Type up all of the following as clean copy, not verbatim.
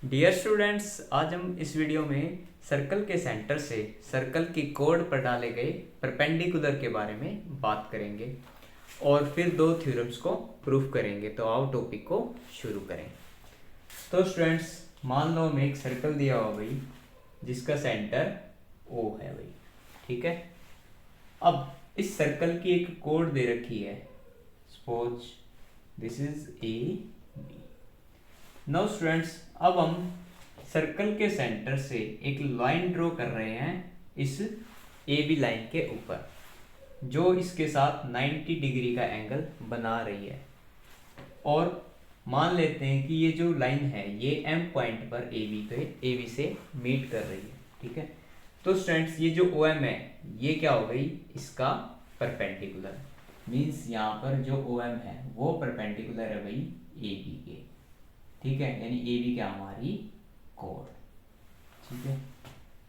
Dear students, आज हम इस वीडियो में सर्कल के सेंटर से सर्कल की कोड पर डाले गए परपेंडिकुलर के बारे में बात करेंगे और फिर दो थ्योरम्स को प्रूफ करेंगे। तो आओ टॉपिक को शुरू करें। तो स्टूडेंट्स, मान लो हमें एक सर्कल दिया हुआ भाई जिसका सेंटर ओ है भाई, ठीक है। अब इस सर्कल की एक कोड दे रखी है, suppose this is A B. Now students, अब हम सर्कल के सेंटर से एक लाइन ड्रॉ कर रहे हैं इस ए बी लाइन के ऊपर, जो इसके साथ 90 डिग्री का एंगल बना रही है। और मान लेते हैं कि ये जो लाइन है ये एम पॉइंट पर ए बी से मीट कर रही है, ठीक है। तो स्टूडेंट्स, ये जो ओ एम है ये क्या हो गई, इसका परपेंडिकुलर। मीन्स यहाँ पर जो ओ एम है वो परपेंडिकुलर है भाई ए बी के, ठीक है। यानी ए बी क्या हमारी कोड, ठीक है।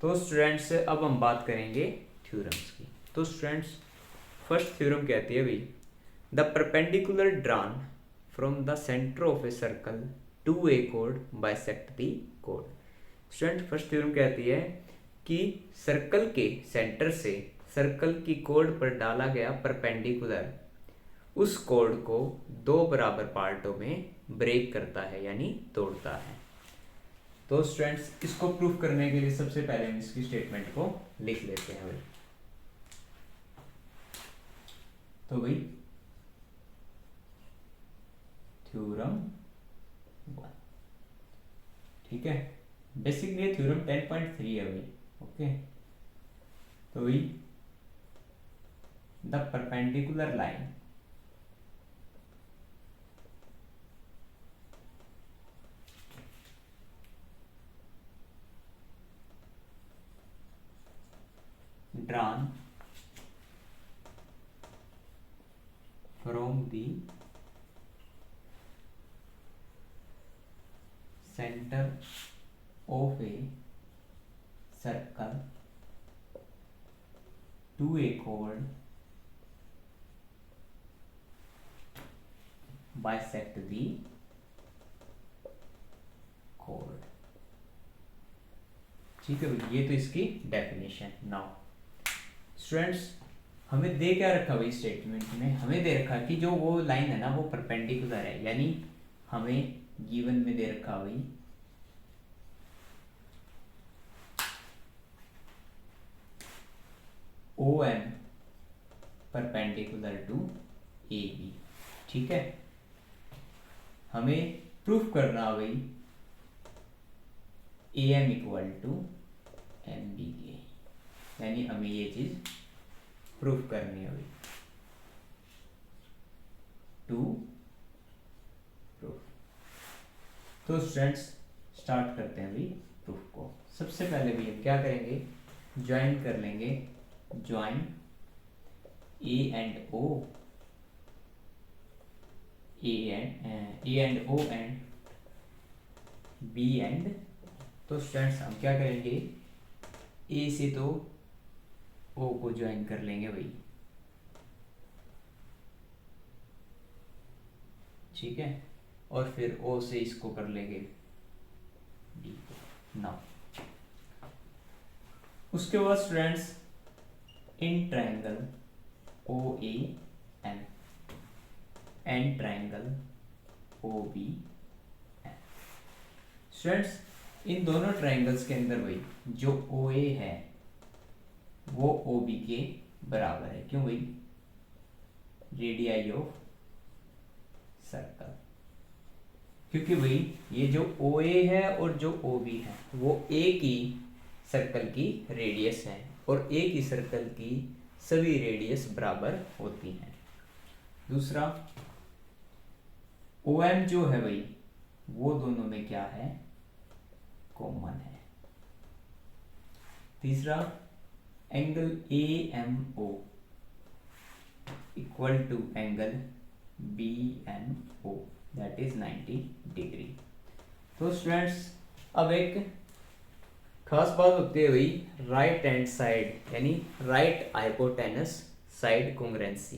तो स्टूडेंट्स, अब हम बात करेंगे थ्योरम्स की। तो स्टूडेंट्स, फर्स्ट थ्योरम कहती है भाई the perpendicular drawn from the centre of a circle to A code bisect the code. Student, first theorem कहती है कि सर्कल के सेंटर से सर्कल की कोड पर डाला गया परपेंडिकुलर उस कोड को दो बराबर पार्टों में ब्रेक करता है, यानी तोड़ता है। तो स्टूडेंट्स, इसको प्रूफ करने के लिए सबसे पहले हम इसकी स्टेटमेंट को लिख लेते हैं भाई। तो भाई थ्योरम 1, ठीक है। बेसिकली ये थ्योरम 10.3 है भाई, ओके। तो भाई the perpendicular line drawn from the center of a circle to a chord bisect the chord, ठीक है भाई। ये तो इसकी डेफिनेशन। नाउ स्टूडेंट्स, हमें दे क्या रखा भाई स्टेटमेंट में, हमें दे रखा कि जो वो लाइन है ना वो परपेंडिकुलर है, यानी हमें गिवन में दे रखा भाई O M perpendicular to A B, ठीक है। हमें प्रूफ करना भाई A M equal to M B के, यानी हमें ये चीज प्रूफ करनी है भाई। To proof. तो स्टूडेंट्स, स्टार्ट करते हैं भाई प्रूफ को। सबसे पहले भी हम क्या करेंगे, ज्वाइन कर लेंगे, join A and O, A and O and B and. तो स्टूडेंट्स, हम क्या करेंगे, ए से तो ओ को ज्वाइन कर लेंगे भाई, ठीक है। और फिर ओ से इसको कर लेंगे डी को। नाउ उसके बाद students, in triangle O A M and triangle O B M. Students, इन दोनों ट्रायंगल्स के अंदर भाई जो ओ ए है वो ओ बी के बराबर है। क्यों भाई, रेडियाई ऑफ सर्कल। क्योंकि भाई ये जो ओ ए है और जो ओ बी है वो एक ही सर्कल की रेडियस है, और एक ही सर्कल की सभी रेडियस बराबर होती हैं। दूसरा, ओ एम जो है भाई वो दोनों में क्या है, कॉमन है। तीसरा, angle A M O equal to angle B N O, that is 90 degree. तो स्टूडेंट्स, अब एक खास बात होती है भाई राइट हैंड साइड, यानी राइट हाइपोटेनस साइड कॉन्ग्रुएंसी।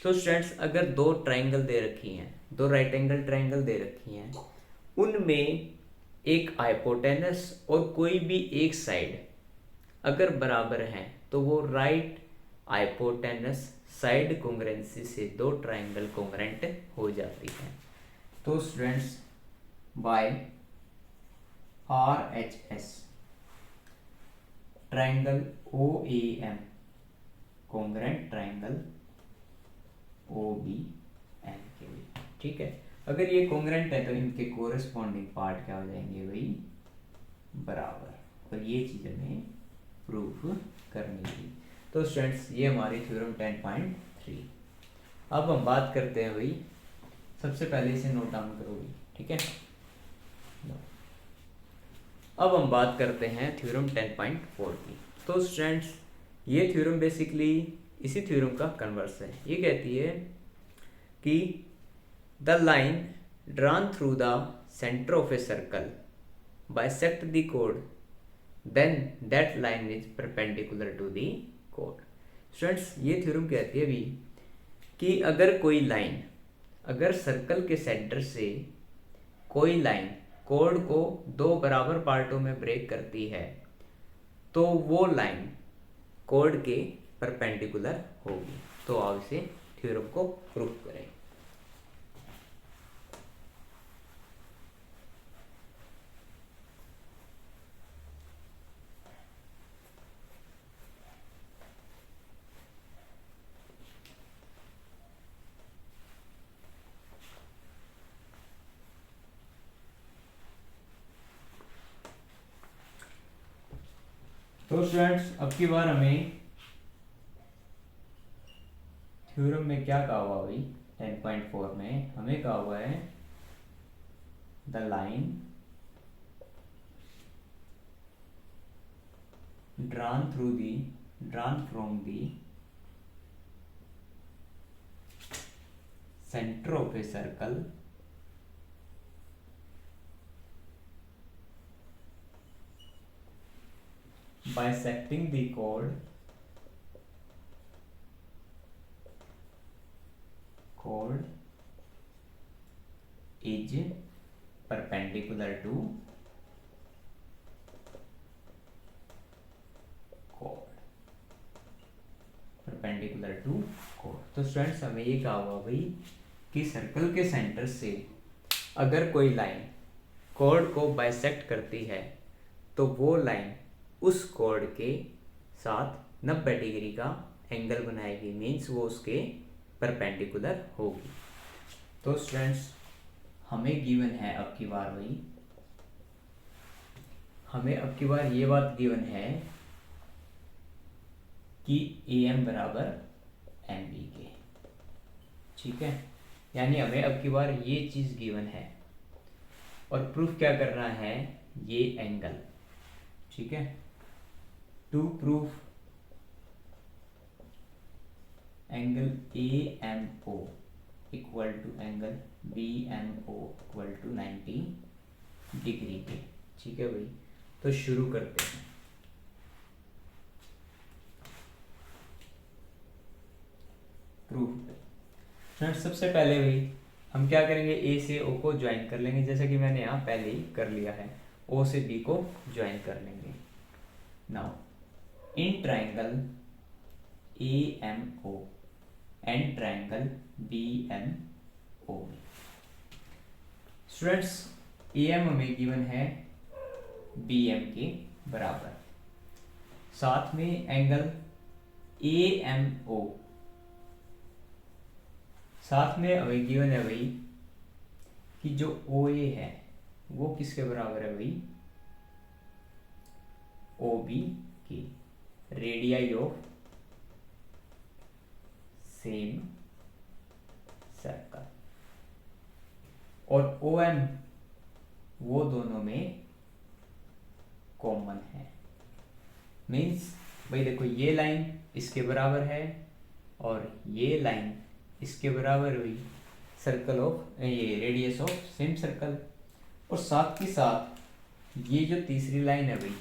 तो स्टूडेंट्स, अगर दो ट्रायंगल दे रखी हैं, दो राइट एंगल ट्रायंगल दे रखी हैं, उनमें एक हाइपोटेनस और कोई भी एक साइड अगर बराबर हैं तो वो राइट हाइपोटेनस साइड कॉन्ग्रुएंसी से दो ट्राइंगल कॉन्ग्रुएंट हो जाती है। तो students by RHS triangle OAM congruent triangle OBM के लिए, ठीक है। अगर ये कॉन्ग्रुएंट है तो इनके कोरेस्पॉन्डिंग पार्ट क्या हो जाएंगे भाई, बराबर। और ये चीज हमें प्रूफ करनी थी। तो स्टूडेंट्स ये हमारी थ्योरम 10.3। अब हम बात करते हैं भाई, सबसे पहले इसे नोट डाउन करोगे, ठीक है। अब हम बात करते हैं थ्योरम 10.4 की। तो स्टूडेंट्स ये थ्योरम बेसिकली इसी थ्योरम का कन्वर्स है। ये कहती है कि the line drawn through the centre of a circle bisect the code, then that line is perpendicular to the code. Students ये थ्योरम कहती है भी कि अगर कोई लाइन, अगर सर्कल के सेंटर से कोई लाइन कोड को दो बराबर पार्टों में ब्रेक करती है तो वो लाइन कोड के परपेंडिकुलर होगी। तो आप इसे थ्योरम को प्रूफ करें। तो स्टूडेंट्स अब की बार हमें थ्योरम में क्या कहा हुआ भाई, 10.4 में हमें कहा हुआ है the line drawn from the centre of a circle bisecting the chord is perpendicular to chord। तो स्टूडेंट्स हमें ये कहा हुआ भाई कि सर्कल के सेंटर से अगर कोई लाइन कॉर्ड को बाइसेक्ट करती है तो वो लाइन उस कॉर्ड के साथ 90 डिग्री का एंगल बनाएगी, मीन्स वो उसके परपेंडिकुलर होगी। तो स्टूडेंट्स हमें गिवन है अब की बार भाई, हमें अब की बार ये बात गिवन है कि AM बराबर MB के, ठीक है। यानी हमें अब की बार ये चीज गिवन है और प्रूफ क्या करना है, ये एंगल, ठीक है। To proof angle AMO equal to angle BMO equal to 90 degree के, ठीक है भाई। तो शुरू करते हैं। प्रूफ फ्रेंड्स सबसे पहले भाई हम क्या करेंगे, A से O को ज्वाइन कर लेंगे, जैसे कि मैंने यहाँ पहले ही कर लिया है। O से B को ज्वाइन कर लेंगे। Now in triangle AMO and triangle BMO, students AM हमें गिवन है BM के बराबर, साथ में एंगल AMO साथ में हमें गिवन है भाई कि जो OA है वो किसके बराबर है भाई, OB की, रेडियाई ऑफ सेम सर्कल। और OM वो दोनों में कॉमन है, मीन्स भाई देखो ये लाइन इसके बराबर है और ये लाइन इसके बराबर हुई, सर्कल ऑफ ये रेडियस ऑफ सेम सर्कल। और साथ ही साथ ये जो तीसरी लाइन है भाई,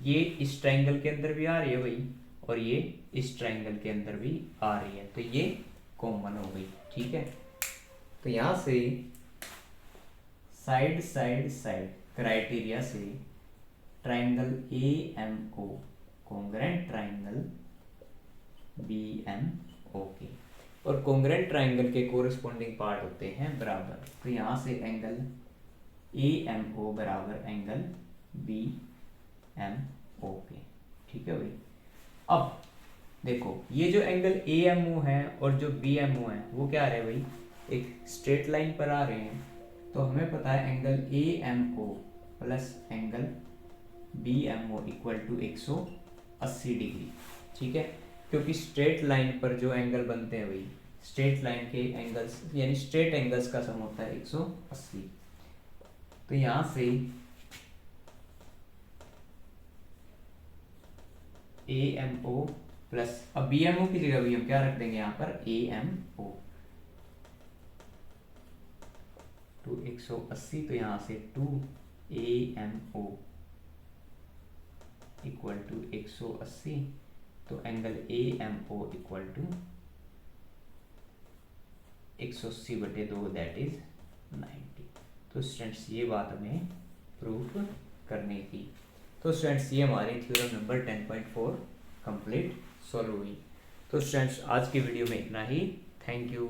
ये इस ट्रायंगल के अंदर भी आ रही है भाई और ये इस ट्रायंगल के अंदर भी आ रही है, तो ये कॉमन हो गई, ठीक है। तो यहाँ से साइड साइड साइड क्राइटेरिया से triangle A M O congruent triangle B M O के, और कॉन्ग्रेंट ट्राइंगल के कोरिस्पोंडिंग पार्ट होते हैं बराबर। तो यहाँ से एंगल ए एम ओ बराबर एंगल बी एम ओ के, ठीक है भाई। अब देखो ये जो एंगल ए एम ओ है और जो बी एम ओ है वो क्या आ रहे हैं भाई, एक स्ट्रेट लाइन पर आ रहे हैं। तो हमें पता है angle A M O plus angle B M O equal to 180 degree, ठीक है। क्योंकि स्ट्रेट लाइन पर जो एंगल बनते हैं भाई, स्ट्रेट लाइन के एंगल्स यानी स्ट्रेट एंगल्स का सम होता है 180। तो यहाँ से ए एम ओ प्लस, अब बी एम ओ की जगह भी हम क्या रख देंगे यहाँ पर ए एम ओ टू 180। तो यहाँ से 2 A M O equal to 180। तो angle A M O equal to 180/2 that is 90। तो स्टूडेंट्स ये बात हमें प्रूफ करनी थी। तो स्टूडेंट्स ये हमारी थ्योरम नंबर 10.4 कंप्लीट सॉल्व हुई। तो स्टूडेंट्स आज की वीडियो में इतना ही। Thank you.